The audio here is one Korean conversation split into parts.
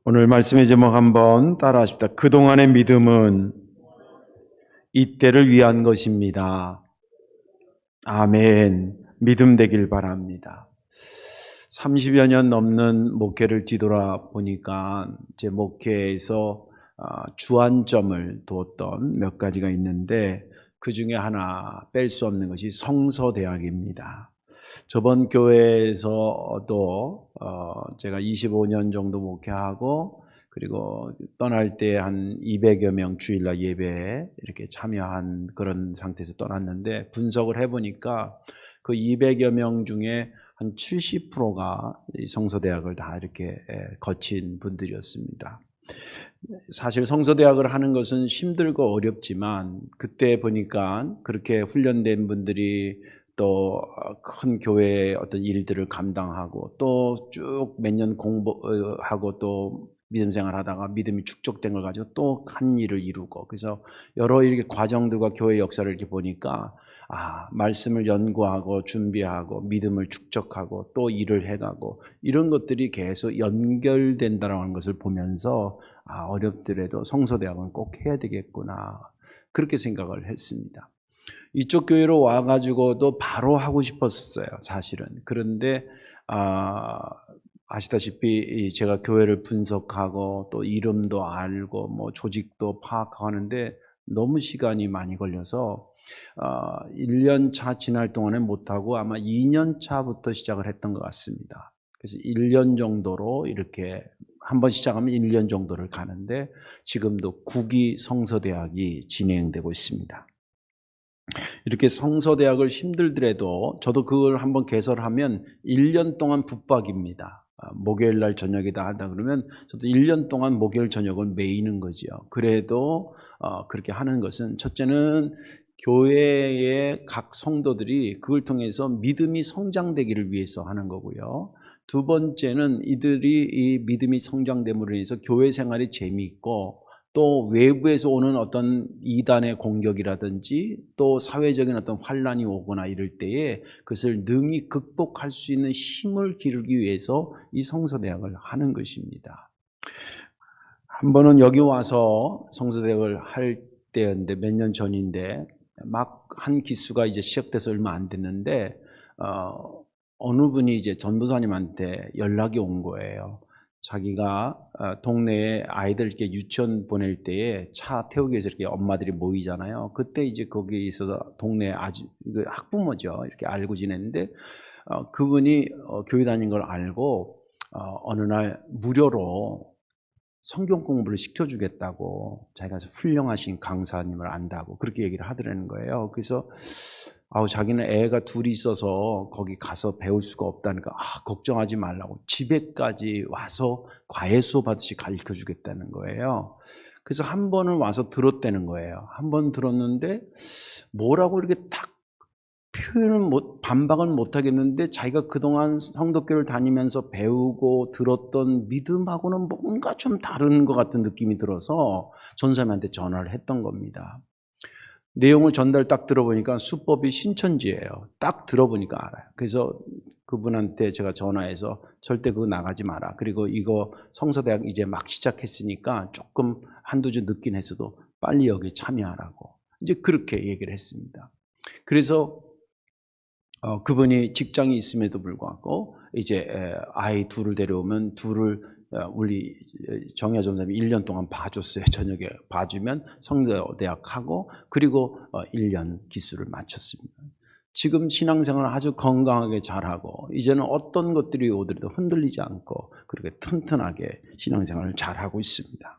오늘 말씀의 제목 한번 따라하십시다. 그동안의 믿음은 이때를 위한 것입니다. 아멘. 믿음 되길 바랍니다. 30여 년 넘는 목회를 뒤돌아 보니까 제 목회에서 주안점을 두었던 몇 가지가 있는데 그 중에 하나 뺄 수 없는 것이 성서대학입니다. 저번 교회에서도 제가 25년 정도 목회하고 그리고 떠날 때 한 200여 명 주일날 예배에 이렇게 참여한 그런 상태에서 떠났는데 분석을 해보니까 그 200여 명 중에 한 70%가 성서대학을 다 이렇게 거친 분들이었습니다. 사실 성서대학을 하는 것은 힘들고 어렵지만 그때 보니까 그렇게 훈련된 분들이 또 큰 교회의 어떤 일들을 감당하고 또 쭉 몇 년 공부하고 또 믿음 생활하다가 믿음이 축적된 걸 가지고 또 한 일을 이루고 그래서 여러 이렇게 과정들과 교회 역사를 이렇게 보니까 말씀을 연구하고 준비하고 믿음을 축적하고 또 일을 해가고 이런 것들이 계속 연결된다는 것을 보면서 어렵더라도 성서대학은 꼭 해야 되겠구나 그렇게 생각을 했습니다. 이쪽 교회로 와가지고도 바로 하고 싶었어요, 사실은. 그런데 아시다시피 제가 교회를 분석하고 또 이름도 알고 뭐 조직도 파악하는데 너무 시간이 많이 걸려서 1년 차 지날 동안에 못하고 아마 2년 차부터 시작을 했던 것 같습니다. 그래서 1년 정도로 이렇게 한번 시작하면 1년 정도를 가는데 지금도 9기 성서대학이 진행되고 있습니다. 이렇게 성서대학을 힘들더라도 저도 그걸 한번 개설하면 1년 동안 붙박입니다. 목요일 날 저녁이다 하다 그러면 저도 1년 동안 목요일 저녁을 매이는 거죠. 그래도 그렇게 하는 것은 첫째는 교회의 각 성도들이 그걸 통해서 믿음이 성장되기를 위해서 하는 거고요. 두 번째는 이들이 이 믿음이 성장됨으로 인해서 교회 생활이 재미있고 또 외부에서 오는 어떤 이단의 공격이라든지 또 사회적인 어떤 환란이 오거나 이럴 때에 그것을 능히 극복할 수 있는 힘을 기르기 위해서 이 성서대학을 하는 것입니다. 한 번은 여기 와서 성서대학을 할 때였는데 몇 년 전인데 막 한 기수가 이제 시작돼서 얼마 안 됐는데 어느 분이 이제 전도사님한테 연락이 온 거예요. 자기가 동네에 아이들 이렇게 유치원 보낼 때에 차 태우기 위해서 이렇게 엄마들이 모이잖아요. 그때 이제 거기에 있어서 동네 학부모죠. 이렇게 알고 지냈는데 그분이 교회 다닌 걸 알고 어느 날 무료로 성경 공부를 시켜주겠다고 자기가 훌륭하신 강사님을 안다고 그렇게 얘기를 하더라는 거예요. 그래서 자기는 애가 둘이 있어서 거기 가서 배울 수가 없다니까 걱정하지 말라고 집에까지 와서 과외 수업 하듯이 가르쳐 주겠다는 거예요. 그래서 한 번을 와서 들었다는 거예요. 한 번 들었는데 뭐라고 이렇게 딱 반박은 못 하겠는데 자기가 그동안 성도교를 다니면서 배우고 들었던 믿음하고는 뭔가 좀 다른 것 같은 느낌이 들어서 전사님한테 전화를 했던 겁니다. 내용을 딱 들어보니까 수법이 신천지예요. 딱 들어보니까 알아요. 그래서 그분한테 제가 전화해서 절대 그거 나가지 마라. 그리고 이거 성서대학 이제 막 시작했으니까 조금 한두 주 늦긴 했어도 빨리 여기 참여하라고. 이제 그렇게 얘기를 했습니다. 그래서 그분이 직장이 있음에도 불구하고 이제 아이 둘을 데려오면 둘을 우리 정야 전사님이 1년 동안 봐줬어요. 저녁에 봐주면 성서대학하고 그리고 1년 기수를 마쳤습니다. 지금 신앙생활을 아주 건강하게 잘하고 이제는 어떤 것들이 오더라도 흔들리지 않고 그렇게 튼튼하게 신앙생활을 잘하고 있습니다.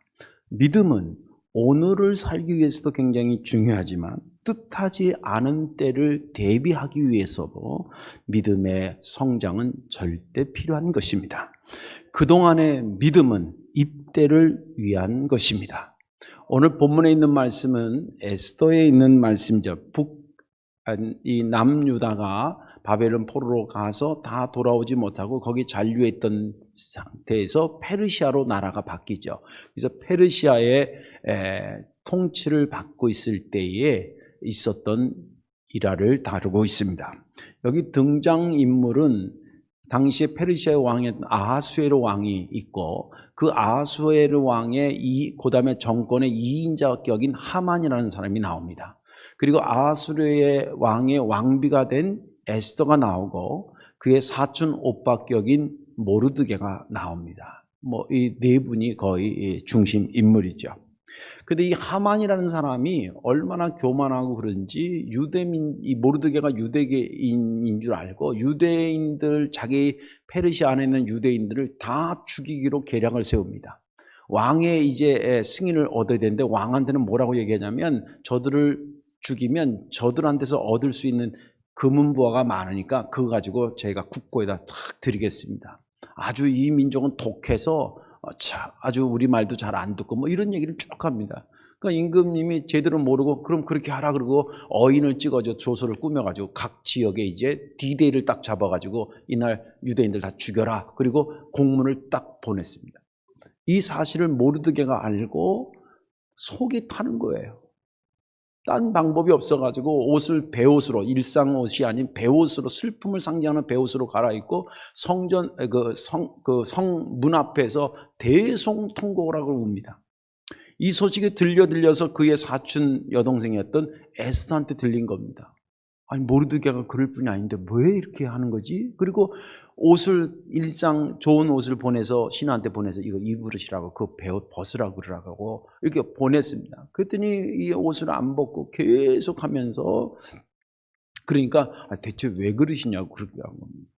믿음은 오늘을 살기 위해서도 굉장히 중요하지만 뜻하지 않은 때를 대비하기 위해서도 믿음의 성장은 절대 필요한 것입니다. 그동안의 믿음은 이때를 위한 것입니다. 오늘 본문에 있는 말씀은 에스더에 있는 말씀이죠. 이 남유다가 바벨론 포로로 가서 다 돌아오지 못하고 거기 잔류했던 상태에서 페르시아로 나라가 바뀌죠. 그래서 페르시아의 통치를 받고 있을 때에 있었던 일화를 다루고 있습니다. 여기 등장인물은 당시에 페르시아의 왕이었던 아하수에로 왕이 있고 그 아하수에로 왕의 그다음에 정권의 2인자 격인 하만이라는 사람이 나옵니다. 그리고 아하수에로의 왕의 왕비가 된 에스더가 나오고 그의 사촌 오빠 격인 모르드게가 나옵니다. 이 네 분이 거의 중심 인물이죠. 근데 이 하만이라는 사람이 얼마나 교만하고 그런지 이 모르드게가 유대인인 줄 알고 유대인들, 자기 페르시아 안에 있는 유대인들을 다 죽이기로 계략을 세웁니다. 왕의 이제 승인을 얻어야 되는데 왕한테는 뭐라고 얘기하냐면 저들을 죽이면 저들한테서 얻을 수 있는 금은보화가 많으니까 그거 가지고 저희가 국고에다 탁 드리겠습니다. 아주 이 민족은 독해서 아주 우리 말도 잘 안 듣고 이런 얘기를 쭉 합니다. 그러니까 임금님이 제대로 모르고 그럼 그렇게 하라 그러고 어인을 찍어줘 조서를 꾸며가지고 각 지역에 이제 D-Day를 딱 잡아가지고 이날 유대인들 다 죽여라. 그리고 공문을 딱 보냈습니다. 이 사실을 모르드게가 알고 속이 타는 거예요. 딴 방법이 없어가지고 옷을 베옷으로, 일상 옷이 아닌 베옷으로, 슬픔을 상징하는 베옷으로 갈아입고 성 문 앞에서 대성통곡을 하고 웁니다. 이 소식이 들려서 그의 사촌 여동생이었던 에스더한테 들린 겁니다. 아니 모르드게가 그럴 뿐이 아닌데 왜 이렇게 하는 거지? 그리고 옷을 일상 좋은 옷을 보내서 신하한테 보내서 이거 입으시라고 그 베옷 벗으라고 그러라고 이렇게 보냈습니다. 그랬더니 이 옷을 안 벗고 계속 하면서 그러니까 대체 왜 그러시냐고 그렇게 한 겁니다.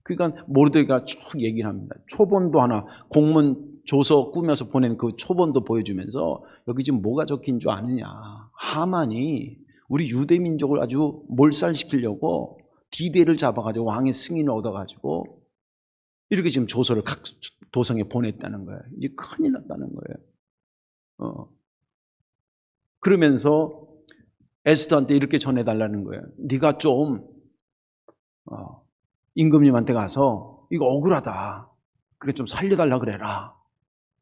그러니까 모르드게가 쭉 얘기를 합니다. 초본도 하나 공문 조서 꾸며서 보낸 그 초본도 보여주면서 여기 지금 뭐가 적힌 줄 아느냐. 하만이 우리 유대 민족을 아주 몰살시키려고 D-Day를 잡아가지고 왕의 승인을 얻어가지고 이렇게 지금 조서를 각 도성에 보냈다는 거예요. 이제 큰일 났다는 거예요. 그러면서 에스더한테 이렇게 전해달라는 거예요. 네가 좀 임금님한테 가서 이거 억울하다. 그래 좀 살려달라 그래라.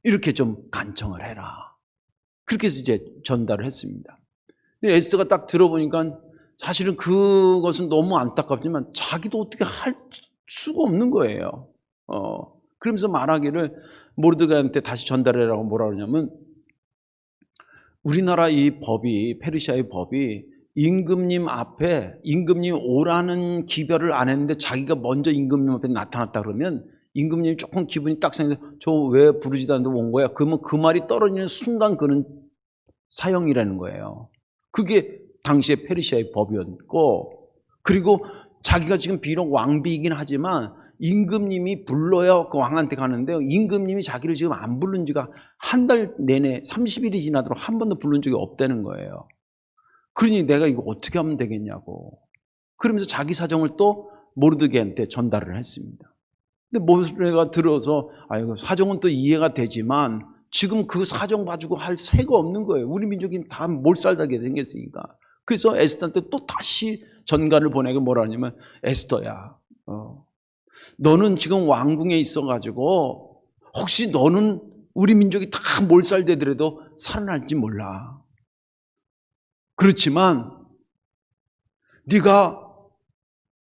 이렇게 좀 간청을 해라. 그렇게 해서 이제 전달을 했습니다. 에스더가 딱 들어보니까 사실은 그것은 너무 안타깝지만 자기도 어떻게 할 수가 없는 거예요. 그러면서 말하기를 모르드게한테 다시 전달해라고 뭐라 그러냐면 우리나라 이 법이 페르시아의 법이 임금님 앞에 임금님 오라는 기별을 안 했는데 자기가 먼저 임금님 앞에 나타났다 그러면 임금님이 조금 기분이 딱 상해서 저 왜 부르지도 않는데 온 거야? 그러면 그 말이 떨어지는 순간 그는 사형이라는 거예요. 그게 당시에 페르시아의 법이었고 그리고 자기가 지금 비록 왕비이긴 하지만 임금님이 불러야 그 왕한테 가는데 임금님이 자기를 지금 안 부른 지가 한 달 내내 30일이 지나도록 한 번도 부른 적이 없다는 거예요. 그러니 내가 이거 어떻게 하면 되겠냐고. 그러면서 자기 사정을 또 모르드게한테 전달을 했습니다. 근데 모르드게가 들어서 사정은 또 이해가 되지만 지금 그 사정 봐주고 할 새가 없는 거예요. 우리 민족이 다 몰살당하게 생겼으니까. 그래서 에스더한테 또 다시 전가를 보내고 뭐라 하냐면 에스더야 너는 지금 왕궁에 있어가지고 혹시 너는 우리 민족이 다 몰살되더라도 살아날지 몰라. 그렇지만 네가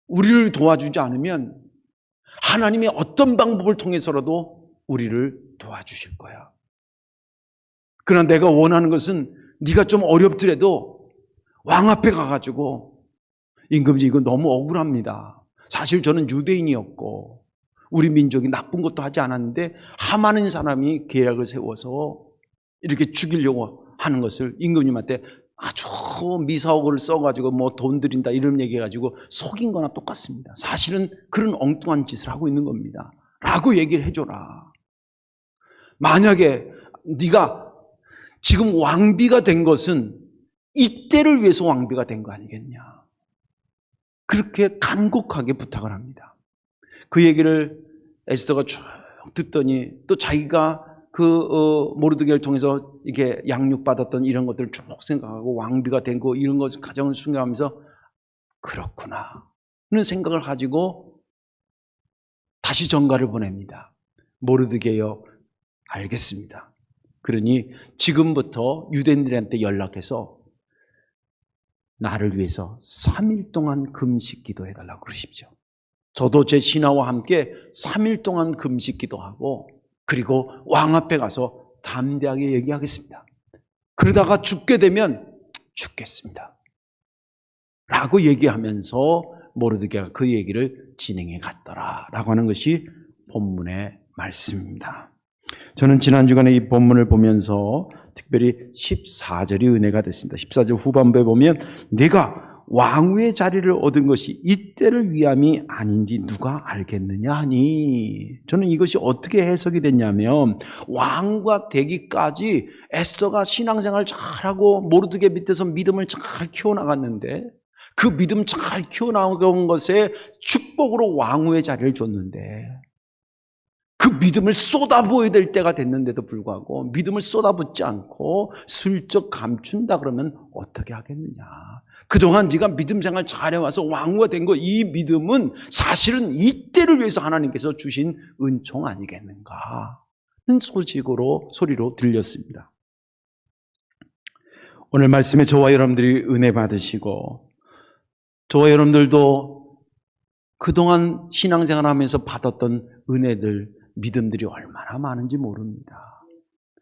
우리를 도와주지 않으면 하나님이 어떤 방법을 통해서라도 우리를 도와주실 거야. 그러나 내가 원하는 것은 네가 좀 어렵더라도 왕 앞에 가가지고 임금님 이거 너무 억울합니다. 사실 저는 유대인이었고 우리 민족이 나쁜 것도 하지 않았는데 하만인 사람이 계략을 세워서 이렇게 죽이려고 하는 것을 임금님한테 아주 미사오고를 써가지고 뭐 돈 드린다 이런 얘기해가지고 속인 거나 똑같습니다. 사실은 그런 엉뚱한 짓을 하고 있는 겁니다. 라고 얘기를 해줘라. 만약에 네가 지금 왕비가 된 것은 이때를 위해서 왕비가 된 거 아니겠냐. 그렇게 간곡하게 부탁을 합니다. 그 얘기를 에스더가 쭉 듣더니 또 자기가 모르드게를 통해서 이렇게 양육받았던 이런 것들을 쭉 생각하고 왕비가 된 거 이런 것을 가정을 순간하면서 그렇구나 하는 생각을 가지고 다시 전가를 보냅니다. 모르드게여 알겠습니다. 그러니 지금부터 유대인들한테 연락해서 나를 위해서 3일 동안 금식 기도해달라고 그러십시오. 저도 제 신하와 함께 3일 동안 금식 기도하고 그리고 왕 앞에 가서 담대하게 얘기하겠습니다. 그러다가 죽게 되면 죽겠습니다 라고 얘기하면서 모르드게가 그 얘기를 진행해 갔더라 라고 하는 것이 본문의 말씀입니다. 저는 지난 주간에 이 본문을 보면서 특별히 14절이 은혜가 됐습니다. 14절 후반부에 보면 내가 왕후의 자리를 얻은 것이 이때를 위함이 아닌지 누가 알겠느냐 하니, 저는 이것이 어떻게 해석이 됐냐면 왕과 되기까지 에스더가 신앙생활 잘하고 모르드게 밑에서 믿음을 잘 키워나갔는데 그 믿음 잘 키워나간 것에 축복으로 왕후의 자리를 줬는데 그 믿음을 쏟아부어야 될 때가 됐는데도 불구하고 믿음을 쏟아붓지 않고 슬쩍 감춘다 그러면 어떻게 하겠느냐. 그동안 네가 믿음 생활 잘해와서 왕후가 된 거, 이 믿음은 사실은 이때를 위해서 하나님께서 주신 은총 아니겠는가 하는 소리로 들렸습니다. 오늘 말씀에 저와 여러분들이 은혜 받으시고 저와 여러분들도 그동안 신앙생활 하면서 받았던 은혜들, 믿음들이 얼마나 많은지 모릅니다.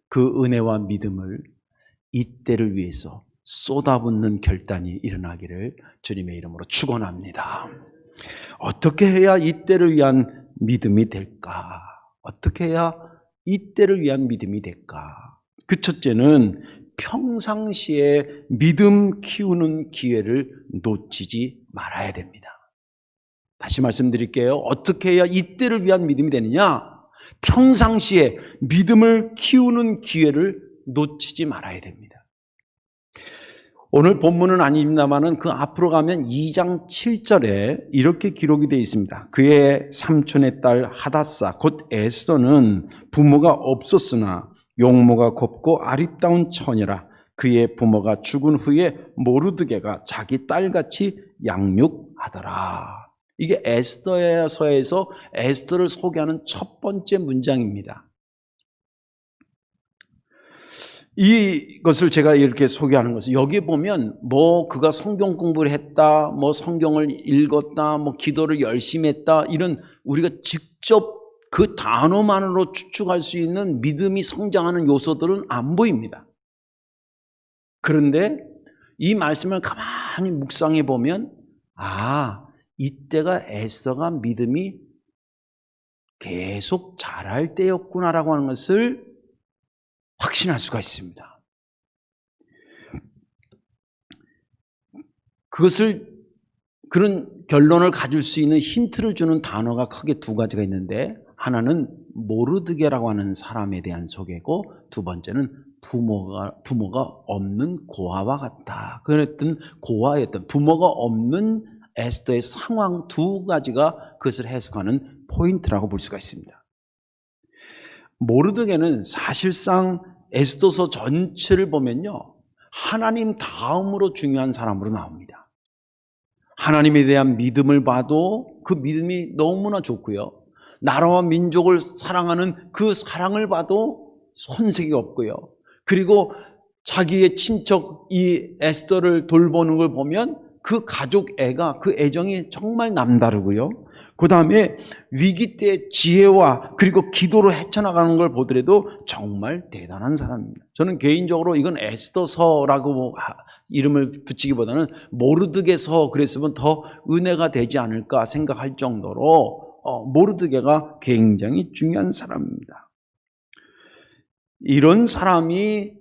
그 은혜와 믿음을 이때를 위해서 쏟아붓는 결단이 일어나기를 주님의 이름으로 축원합니다. 어떻게 해야 이때를 위한 믿음이 될까? 어떻게 해야 이때를 위한 믿음이 될까? 그 첫째는 평상시에 믿음 키우는 기회를 놓치지 말아야 됩니다. 다시 말씀드릴게요. 어떻게 해야 이때를 위한 믿음이 되느냐? 평상시에 믿음을 키우는 기회를 놓치지 말아야 됩니다. 오늘 본문은 아닙니다만은 그 앞으로 가면 2장 7절에 이렇게 기록이 되어 있습니다. 그의 삼촌의 딸 하닷사 곧 에스더는 부모가 없었으나 용모가 곱고 아립다운 처녀라. 그의 부모가 죽은 후에 모르드게가 자기 딸같이 양육하더라. 이게 에스더서에서 에스더를 소개하는 첫 번째 문장입니다. 이것을 제가 이렇게 소개하는 것은 여기 보면 뭐 그가 성경 공부를 했다, 뭐 성경을 읽었다, 뭐 기도를 열심히 했다, 이런 우리가 직접 그 단어만으로 추측할 수 있는 믿음이 성장하는 요소들은 안 보입니다. 그런데 이 말씀을 가만히 묵상해 보면 이때가 에스더가 믿음이 계속 자랄 때였구나라고 하는 것을 확신할 수가 있습니다. 그런 결론을 가질 수 있는 힌트를 주는 단어가 크게 두 가지가 있는데, 하나는 모르드게라고 하는 사람에 대한 소개고, 두 번째는 부모가 없는 고아와 같다. 그랬던 고아였던 부모가 없는 에스더의 상황, 두 가지가 그것을 해석하는 포인트라고 볼 수가 있습니다. 모르드게는 사실상 에스더서 전체를 보면요, 하나님 다음으로 중요한 사람으로 나옵니다. 하나님에 대한 믿음을 봐도 그 믿음이 너무나 좋고요, 나라와 민족을 사랑하는 그 사랑을 봐도 손색이 없고요, 그리고 자기의 친척 이 에스더를 돌보는 걸 보면 그 가족 애가, 그 애정이 정말 남다르고요, 그 다음에 위기 때 지혜와 그리고 기도로 헤쳐나가는 걸 보더라도 정말 대단한 사람입니다. 저는 개인적으로 이건 에스더서라고 이름을 붙이기보다는 모르드게서 그랬으면 더 은혜가 되지 않을까 생각할 정도로 모르드게가 굉장히 중요한 사람입니다. 이런 사람이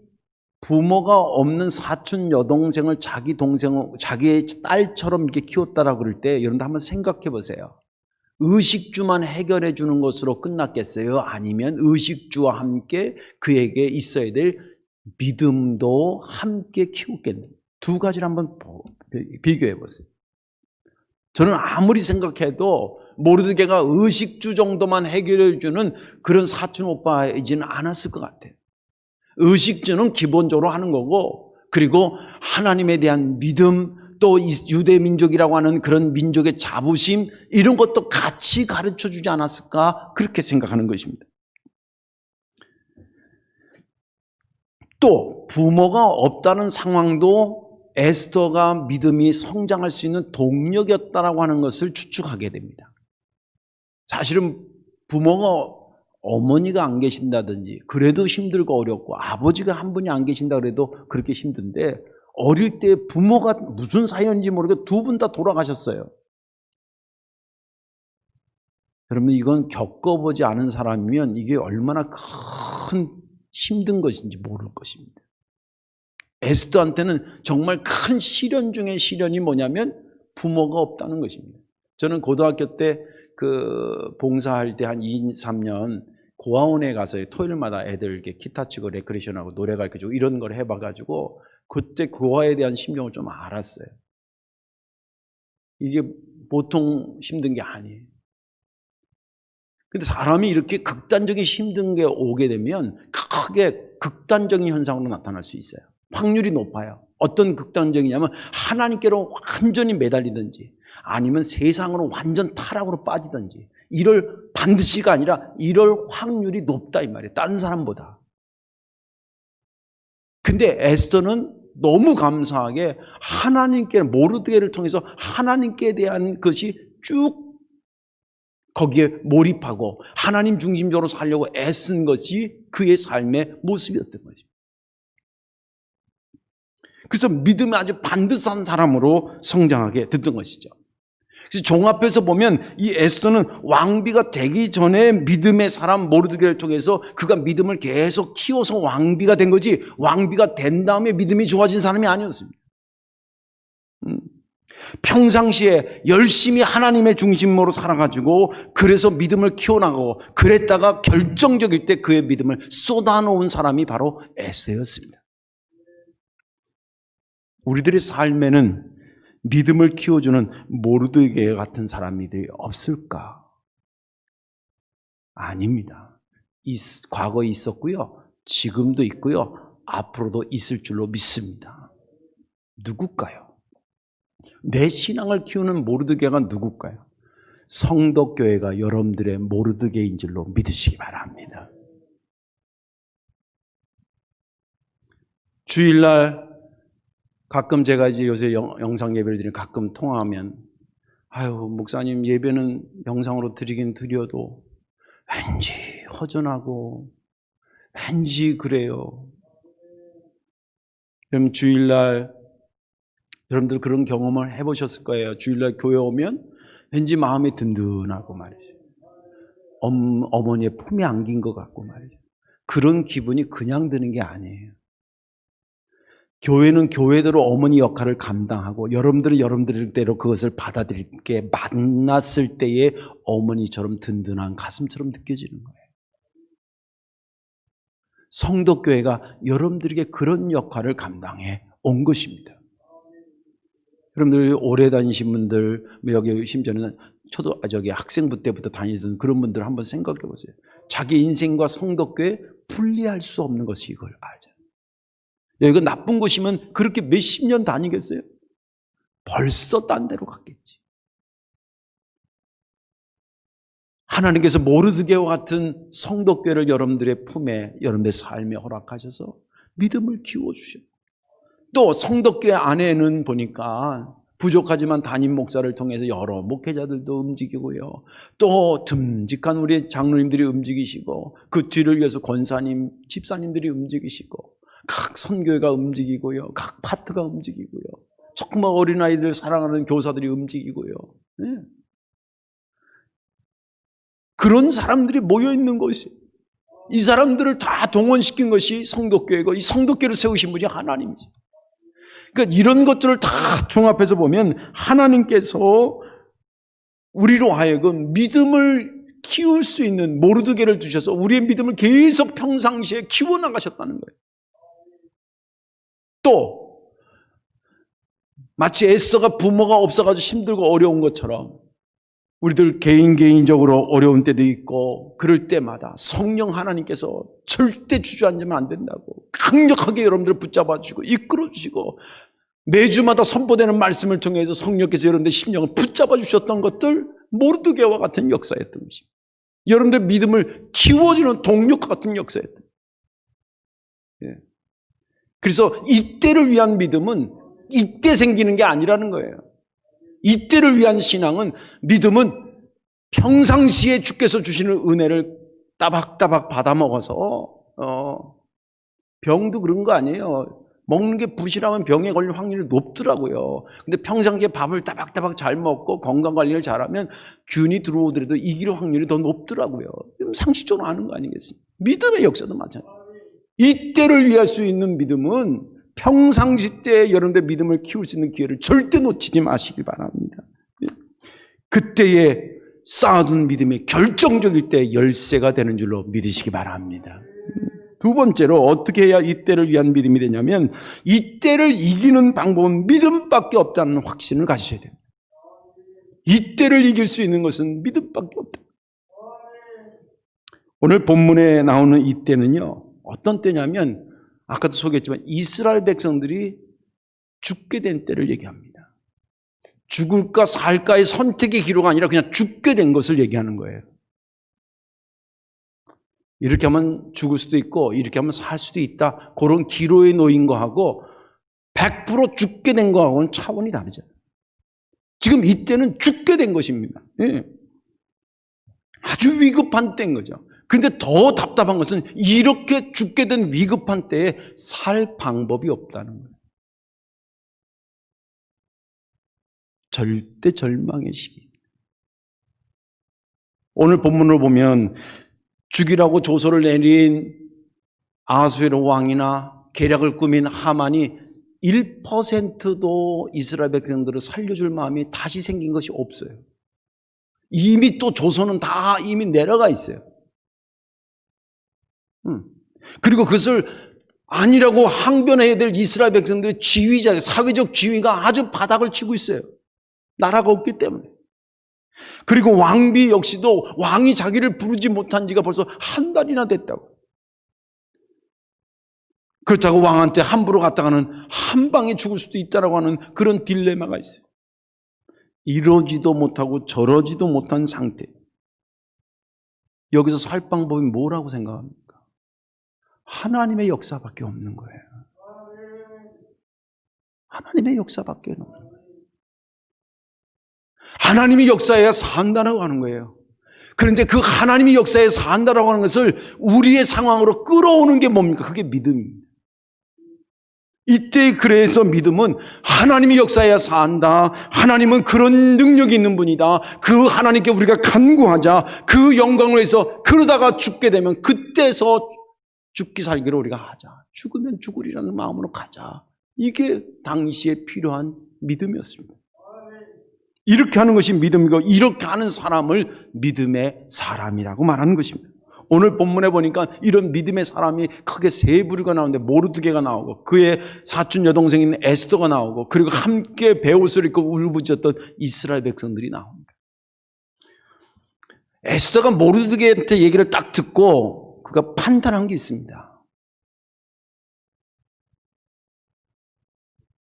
부모가 없는 사촌 여동생을 자기의 딸처럼 이렇게 키웠다라고 그럴 때 여러분들 한번 생각해 보세요. 의식주만 해결해 주는 것으로 끝났겠어요? 아니면 의식주와 함께 그에게 있어야 될 믿음도 함께 키웠겠네요. 두 가지를 한번 비교해 보세요. 저는 아무리 생각해도 모르드게가 의식주 정도만 해결해 주는 그런 사촌 오빠이지는 않았을 것 같아요. 의식주는 기본적으로 하는 거고, 그리고 하나님에 대한 믿음, 또 유대 민족이라고 하는 그런 민족의 자부심, 이런 것도 같이 가르쳐 주지 않았을까, 그렇게 생각하는 것입니다. 또 부모가 없다는 상황도 에스더가 믿음이 성장할 수 있는 동력이었다라고 하는 것을 추측하게 됩니다. 사실은 부모가 어머니가 안 계신다든지 그래도 힘들고 어렵고 아버지가 한 분이 안 계신다 그래도 그렇게 힘든데 어릴 때 부모가 무슨 사연인지 모르게 두 분 다 돌아가셨어요. 여러분 이건 겪어보지 않은 사람이면 이게 얼마나 큰 힘든 것인지 모를 것입니다. 에스더한테는 정말 큰 시련 중에 시련이 뭐냐면 부모가 없다는 것입니다. 저는 고등학교 때 그 봉사할 때 한 2, 3년 고아원에 가서 토요일마다 애들에게 기타 치고 레크레이션하고 노래 가르쳐주고 이런 걸 해봐가지고 그때 고아에 대한 심정을 좀 알았어요. 이게 보통 힘든 게 아니에요. 근데 사람이 이렇게 극단적인 힘든 게 오게 되면 크게 극단적인 현상으로 나타날 수 있어요. 확률이 높아요. 어떤 극단적이냐면 하나님께로 완전히 매달리든지 아니면 세상으로 완전 타락으로 빠지든지 이럴 반드시가 아니라 이럴 확률이 높다 이 말이에요. 다른 사람보다. 근데 에스더는 너무 감사하게 하나님께 모르드게를 통해서 하나님께 대한 것이 쭉 거기에 몰입하고 하나님 중심적으로 살려고 애쓴 것이 그의 삶의 모습이었던 거죠. 그래서 믿음이 아주 반듯한 사람으로 성장하게 됐던 것이죠. 그래서 종합해서 보면 이 에스더는 왕비가 되기 전에 믿음의 사람 모르드게를 통해서 그가 믿음을 계속 키워서 왕비가 된 거지 왕비가 된 다음에 믿음이 좋아진 사람이 아니었습니다. 평상시에 열심히 하나님의 중심으로 살아가지고 그래서 믿음을 키워나가고 그랬다가 결정적일 때 그의 믿음을 쏟아놓은 사람이 바로 에스더였습니다. 우리들의 삶에는 믿음을 키워주는 모르드게 같은 사람들이 없을까? 아닙니다. 과거에 있었고요. 지금도 있고요. 앞으로도 있을 줄로 믿습니다. 누굴까요? 내 신앙을 키우는 모르드게가 누굴까요? 성덕교회가 여러분들의 모르드게인 줄로 믿으시기 바랍니다. 주일날 가끔 제가 이제 요새 영상 예배를 드리면 가끔 통화하면 아유 목사님 예배는 영상으로 드리긴 드려도 왠지 허전하고 왠지 그래요. 그럼 주일날 여러분들 그런 경험을 해보셨을 거예요. 주일날 교회 오면 왠지 마음이 든든하고 말이죠. 어머니의 품에 안긴 것 같고 말이죠. 그런 기분이 그냥 드는 게 아니에요. 교회는 교회대로 어머니 역할을 감당하고 여러분들은 여러분들대로 그것을 받아들이게 만났을 때의 어머니처럼 든든한 가슴처럼 느껴지는 거예요. 성덕교회가 여러분들에게 그런 역할을 감당해 온 것입니다. 여러분들 오래 다니신 분들, 여기 심지어는 학생부 때부터 다니던 그런 분들 한번 생각해 보세요. 자기 인생과 성덕교회 분리할 수 없는 것이 이걸 알죠. 여기가 나쁜 곳이면 그렇게 몇십 년 다니겠어요? 벌써 딴 데로 갔겠지. 하나님께서 모르드게와 같은 성덕교회를 여러분들의 품에, 여러분들의 삶에 허락하셔서 믿음을 키워주셔요. 또 성덕교회 안에는 보니까 부족하지만 담임 목사를 통해서 여러 목회자들도 움직이고요. 또 듬직한 우리 장로님들이 움직이시고 그 뒤를 위해서 권사님, 집사님들이 움직이시고 각 선교회가 움직이고요. 각 파트가 움직이고요. 정말 어린아이들 사랑하는 교사들이 움직이고요. 네. 그런 사람들이 모여있는 것이 이 사람들을 다 동원시킨 것이 성덕교회고 이 성덕교회를 세우신 분이 하나님이죠. 그러니까 이런 것들을 다 종합해서 보면 하나님께서 우리로 하여금 믿음을 키울 수 있는 모르드게를 주셔서 우리의 믿음을 계속 평상시에 키워나가셨다는 거예요. 또 마치 에스더가 부모가 없어가지고 힘들고 어려운 것처럼 우리들 개인적으로 어려운 때도 있고 그럴 때마다 성령 하나님께서 절대 주저앉으면 안 된다고 강력하게 여러분들을 붙잡아 주시고 이끌어 주시고 매주마다 선포되는 말씀을 통해서 성령께서 여러분들의 심령을 붙잡아 주셨던 것들 모르드게와 같은 역사였던 것입니다. 여러분들의 믿음을 키워주는 동력과 같은 역사였던 거예요. 그래서 이때를 위한 믿음은 이때 생기는 게 아니라는 거예요. 이때를 위한 신앙은 믿음은 평상시에 주께서 주시는 은혜를 따박따박 받아 먹어서 병도 그런 거 아니에요. 먹는 게 부실하면 병에 걸릴 확률이 높더라고요. 근데 평상시에 밥을 따박따박 잘 먹고 건강관리를 잘하면 균이 들어오더라도 이길 확률이 더 높더라고요. 상식적으로 아는 거 아니겠습니까? 믿음의 역사도 마찬가지예요. 이때를 위할 수 있는 믿음은 평상시 때 여러분들 믿음을 키울 수 있는 기회를 절대 놓치지 마시기 바랍니다. 그때에 쌓아둔 믿음이 결정적일 때 열쇠가 되는 줄로 믿으시기 바랍니다. 두 번째로 어떻게 해야 이때를 위한 믿음이 되냐면 이때를 이기는 방법은 믿음밖에 없다는 확신을 가지셔야 됩니다. 이때를 이길 수 있는 것은 믿음밖에 없다. 오늘 본문에 나오는 이때는요, 어떤 때냐면 아까도 소개했지만 이스라엘 백성들이 죽게 된 때를 얘기합니다. 죽을까 살까의 선택의 기로가 아니라 그냥 죽게 된 것을 얘기하는 거예요. 이렇게 하면 죽을 수도 있고 이렇게 하면 살 수도 있다. 그런 기로에 놓인 거하고 100% 죽게 된 거하고는 차원이 다르죠. 지금 이때는 죽게 된 것입니다. 예. 아주 위급한 때인 거죠. 그런데 더 답답한 것은 이렇게 죽게 된 위급한 때에 살 방법이 없다는 거예요. 절대 절망의 시기. 오늘 본문을 보면 죽이라고 조서를 내린 아하수에로 왕이나 계략을 꾸민 하만이 1%도 이스라엘 백성들을 살려줄 마음이 다시 생긴 것이 없어요. 이미 또 조서는 다 이미 내려가 있어요. 그리고 그것을 아니라고 항변해야 될 이스라엘 백성들의 지휘자, 사회적 지위가 아주 바닥을 치고 있어요. 나라가 없기 때문에. 그리고 왕비 역시도 왕이 자기를 부르지 못한 지가 벌써 한 달이나 됐다고. 그렇다고 왕한테 함부로 갔다가는 한 방에 죽을 수도 있다라고 하는 그런 딜레마가 있어요. 이러지도 못하고 저러지도 못한 상태. 여기서 살 방법이 뭐라고 생각합니까? 하나님의 역사밖에 없는 거예요. 하나님의 역사밖에 없는 거예요. 하나님이 역사해야 산다라고 하는 거예요. 그런데 그 하나님이 역사에 산다라고 하는 것을 우리의 상황으로 끌어오는 게 뭡니까? 그게 믿음입니다. 이때 그래서 믿음은 하나님이 역사해야 산다. 하나님은 그런 능력이 있는 분이다. 그 하나님께 우리가 간구하자. 그 영광을 위해서 그러다가 죽게 되면 그때서 죽기 살기를 우리가 하자. 죽으면 죽으리라는 마음으로 가자. 이게 당시에 필요한 믿음이었습니다. 이렇게 하는 것이 믿음이고 이렇게 하는 사람을 믿음의 사람이라고 말하는 것입니다. 오늘 본문에 보니까 이런 믿음의 사람이 크게 세 부류가 나오는데 모르드게가 나오고 그의 사촌 여동생인 에스더가 나오고 그리고 함께 베옷을 입고 울부짖었던 이스라엘 백성들이 나옵니다. 에스더가 모르드게한테 얘기를 딱 듣고 그가 판단한 게 있습니다.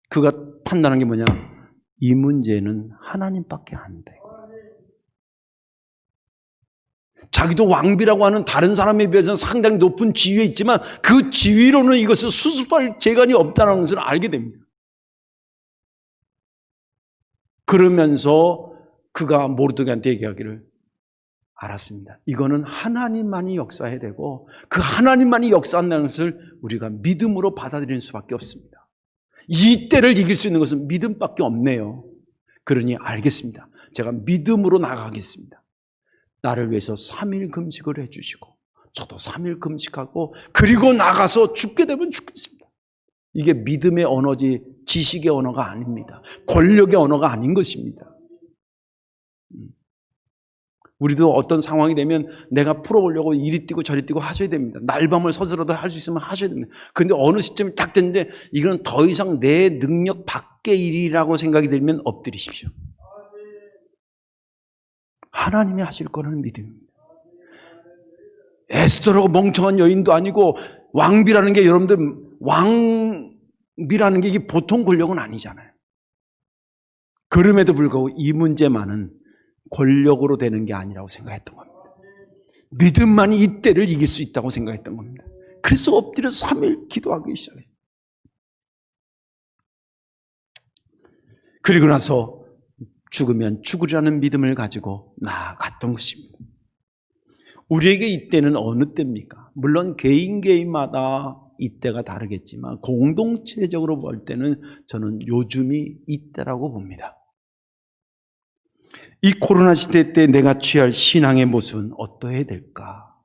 그가 판단한 게 뭐냐? 이 문제는 하나님밖에 안 돼. 자기도 왕비라고 하는 다른 사람에 비해서는 상당히 높은 지위에 있지만 그 지위로는 이것을 수습할 재간이 없다는 것을 알게 됩니다. 그러면서 그가 모르드게한테 얘기하기를 알았습니다. 이거는 하나님만이 역사해야 되고 그 하나님만이 역사한다는 것을 우리가 믿음으로 받아들이는 수밖에 없습니다. 이 때를 이길 수 있는 것은 믿음밖에 없네요. 그러니 알겠습니다. 제가 믿음으로 나가겠습니다. 나를 위해서 3일 금식을 해주시고 저도 3일 금식하고 그리고 나가서 죽게 되면 죽겠습니다. 이게 믿음의 언어지 지식의 언어가 아닙니다. 권력의 언어가 아닌 것입니다. 우리도 어떤 상황이 되면 내가 풀어보려고 이리 뛰고 저리 뛰고 하셔야 됩니다. 날밤을 서서라도 할 수 있으면 하셔야 됩니다. 그런데 어느 시점이 딱 됐는데 이건 더 이상 내 능력 밖의 일이라고 생각이 들면 엎드리십시오. 하나님이 하실 거라는 믿음입니다. 에스더라고 멍청한 여인도 아니고 왕비라는 게 여러분들 왕비라는 게 이게 보통 권력은 아니잖아요. 그럼에도 불구하고 이 문제만은 권력으로 되는 게 아니라고 생각했던 겁니다. 믿음만이 이 때를 이길 수 있다고 생각했던 겁니다. 그래서 엎드려서 3일 기도하기 시작했어요. 그리고 나서 죽으면 죽으리라는 믿음을 가지고 나아갔던 것입니다. 우리에게 이때는 어느 때입니까? 물론 개인마다 이때가 다르겠지만 공동체적으로 볼 때는 저는 요즘이 이때라고 봅니다. 이 코로나 시대 때 내가 취할 신앙의 모습은 어떠해야 될까?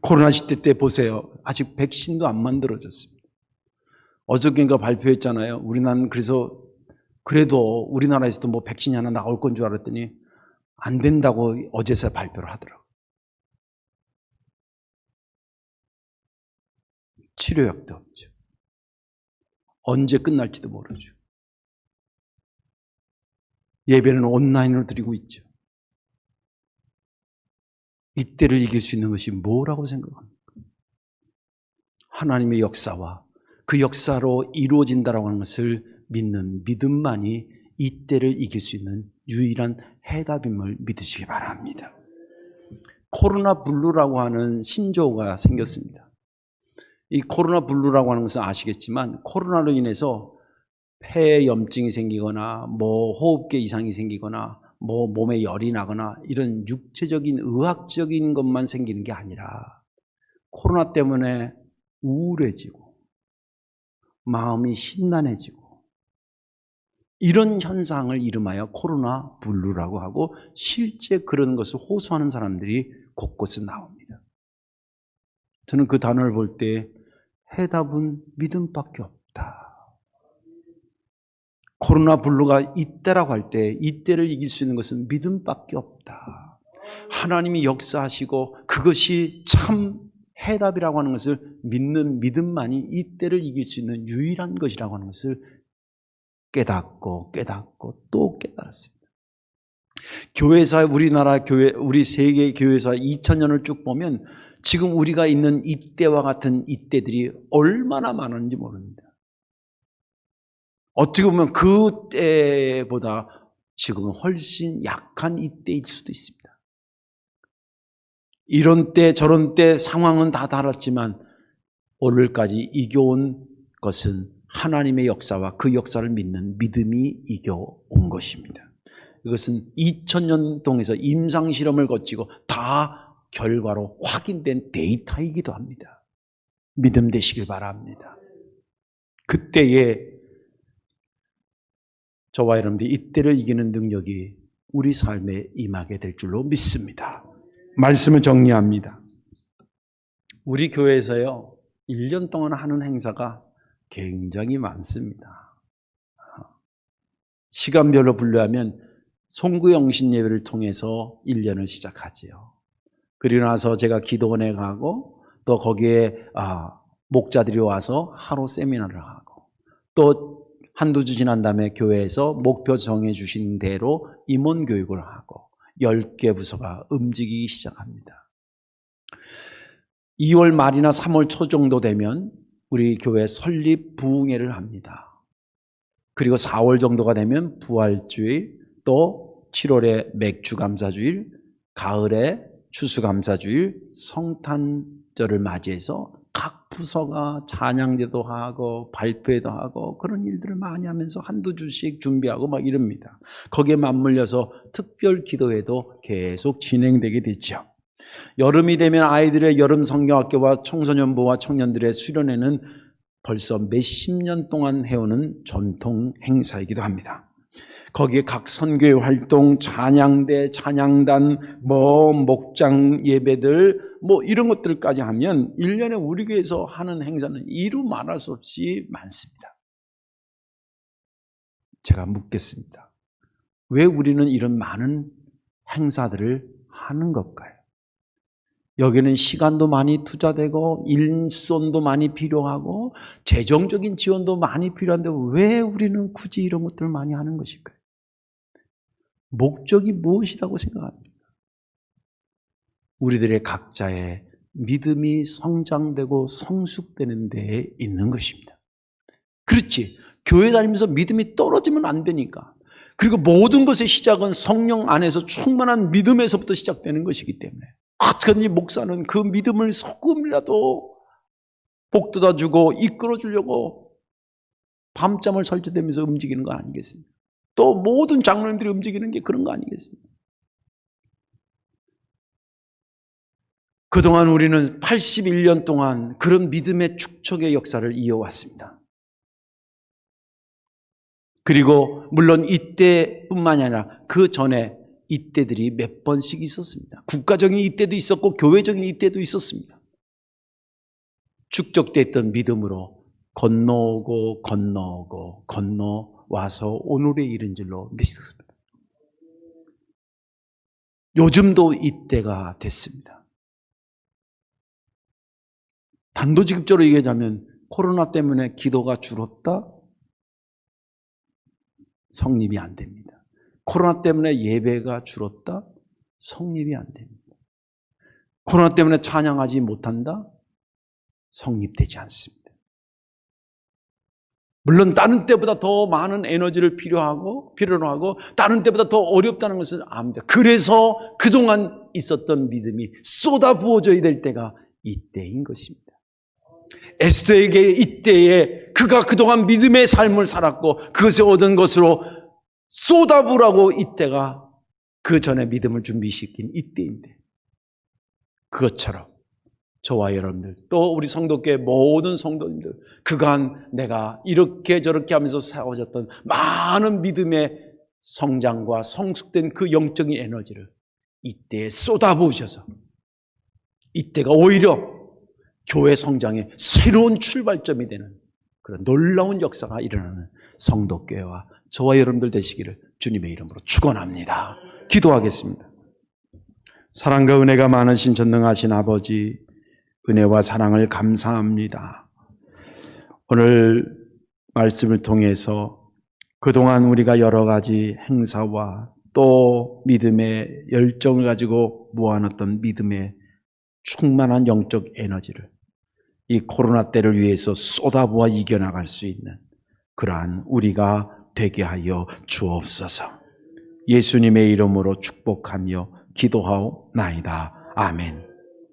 코로나 시대 때 보세요. 아직 백신도 안 만들어졌습니다. 어저께인가 발표했잖아요. 우리나라는 그래도 우리나라에서도 뭐 백신이 하나 나올 건 줄 알았더니 안 된다고 어제서 발표를 하더라고요. 치료약도 없죠. 언제 끝날지도 모르죠. 예배는 온라인으로 드리고 있죠. 이때를 이길 수 있는 것이 뭐라고 생각합니까? 하나님의 역사와 그 역사로 이루어진다라고 하는 것을 믿는 믿음만이 이때를 이길 수 있는 유일한 해답임을 믿으시기 바랍니다. 코로나 블루라고 하는 신조어가 생겼습니다. 이 코로나 블루라고 하는 것은 아시겠지만 코로나로 인해서 폐에 염증이 생기거나 뭐 호흡기 이상이 생기거나 뭐 몸에 열이 나거나 이런 육체적인 의학적인 것만 생기는 게 아니라 코로나 때문에 우울해지고 마음이 심란해지고 이런 현상을 이름하여 코로나 블루라고 하고 실제 그런 것을 호소하는 사람들이 곳곳에 나옵니다. 저는 그 단어를 볼 때 해답은 믿음밖에 없다. 코로나 블루가 이때라고 할 때 이때를 이길 수 있는 것은 믿음밖에 없다. 하나님이 역사하시고 그것이 참 해답이라고 하는 것을 믿는 믿음만이 이때를 이길 수 있는 유일한 것이라고 하는 것을 깨닫고 또 깨달았습니다. 교회사, 우리나라 교회, 우리 세계 교회사 2000년을 쭉 보면 지금 우리가 있는 이때와 같은 이때들이 얼마나 많은지 모릅니다. 어떻게 보면 그 때보다 지금은 훨씬 약한 이때일 수도 있습니다. 이런 때 저런 때 상황은 다 달랐지만 오늘까지 이겨온 것은 하나님의 역사와 그 역사를 믿는 믿음이 이겨온 것입니다. 이것은 2000년 동에서 임상실험을 거치고 다 결과로 확인된 데이터이기도 합니다. 믿음 되시길 바랍니다. 그때에 저와 여러분들이 이때를 이기는 능력이 우리 삶에 임하게 될 줄로 믿습니다. 말씀을 정리합니다. 우리 교회에서요 1년 동안 하는 행사가 굉장히 많습니다. 시간별로 분류하면 송구영신 예배를 통해서 1년을 시작하지요. 그리고 나서 제가 기도원에 가고 또 거기에 목자들이 와서 하루 세미나를 하고 또 한두 주 지난 다음에 교회에서 목표 정해 주신 대로 임원 교육을 하고 10개 부서가 움직이기 시작합니다. 2월 말이나 3월 초 정도 되면 우리 교회 설립 부흥회를 합니다. 그리고 4월 정도가 되면 부활주일, 또 7월에 맥주감사주일, 가을에 추수감사주일, 성탄절을 맞이해서 각 부서가 찬양제도 하고 발표회도 하고 그런 일들을 많이 하면서 한두 주씩 준비하고 막 이럽니다. 거기에 맞물려서 특별 기도회도 계속 진행되게 되죠. 여름이 되면 아이들의 여름 성경학교와 청소년부와 청년들의 수련회는 벌써 몇십 년 동안 해오는 전통 행사이기도 합니다. 거기에 각 선교회 활동, 찬양대, 찬양단, 목장 예배들, 이런 것들까지 하면 1년에 우리 교회에서 하는 행사는 이루 말할 수 없이 많습니다. 제가 묻겠습니다. 왜 우리는 이런 많은 행사들을 하는 걸까요? 여기는 시간도 많이 투자되고 일손도 많이 필요하고 재정적인 지원도 많이 필요한데 왜 우리는 굳이 이런 것들을 많이 하는 것일까요? 목적이 무엇이라고 생각합니까? 우리들의 각자의 믿음이 성장되고 성숙되는 데에 있는 것입니다. 그렇지. 교회 다니면서 믿음이 떨어지면 안 되니까. 그리고 모든 것의 시작은 성령 안에서 충만한 믿음에서부터 시작되는 것이기 때문에 어떻게든지 목사는 그 믿음을 조금이라도 복돋아주고 이끌어주려고 밤잠을 설치되면서 움직이는 거 아니겠습니까? 또 모든 장로님들이 움직이는 게 그런 거 아니겠습니까? 그동안 우리는 81년 동안 그런 믿음의 축적의 역사를 이어왔습니다. 그리고 물론 이때뿐만이 아니라 그 전에 이때들이 몇 번씩 있었습니다. 국가적인 이때도 있었고 교회적인 이때도 있었습니다. 축적됐던 믿음으로 건너오고 건너와서 오늘에 이른 줄로 믿습니다. 요즘도 이때가 됐습니다. 단도직입적으로 얘기하자면 코로나 때문에 기도가 줄었다? 성립이 안 됩니다. 코로나 때문에 예배가 줄었다? 성립이 안 됩니다. 코로나 때문에 찬양하지 못한다? 성립되지 않습니다. 물론 다른 때보다 더 많은 에너지를 필요로 하고 다른 때보다 더 어렵다는 것은 압니다. 그래서 그동안 있었던 믿음이 쏟아부어져야 될 때가 이때인 것입니다. 에스더에게 이때에 그가 그동안 믿음의 삶을 살았고 그것을 얻은 것으로 쏟아부으라고 이때가 그 전에 믿음을 준비시킨 이때인데, 그것처럼 저와 여러분들 또 우리 성도교회 모든 성도님들 그간 내가 이렇게 저렇게 하면서 세워졌던 많은 믿음의 성장과 성숙된 그 영적인 에너지를 이때에 쏟아부으셔서 이때가 오히려 교회 성장의 새로운 출발점이 되는 그런 놀라운 역사가 일어나는 성도교회와 저와 여러분들 되시기를 주님의 이름으로 축원합니다. 기도하겠습니다. 사랑과 은혜가 많으신 전능하신 아버지, 은혜와 사랑을 감사합니다. 오늘 말씀을 통해서 그동안 우리가 여러 가지 행사와 또 믿음의 열정을 가지고 모아놨던 믿음의 충만한 영적 에너지를 이 코로나 때를 위해서 쏟아부어 이겨나갈 수 있는 그러한 우리가 되게 하여 주옵소서. 예수님의 이름으로 축복하며 기도하옵나이다. 아멘.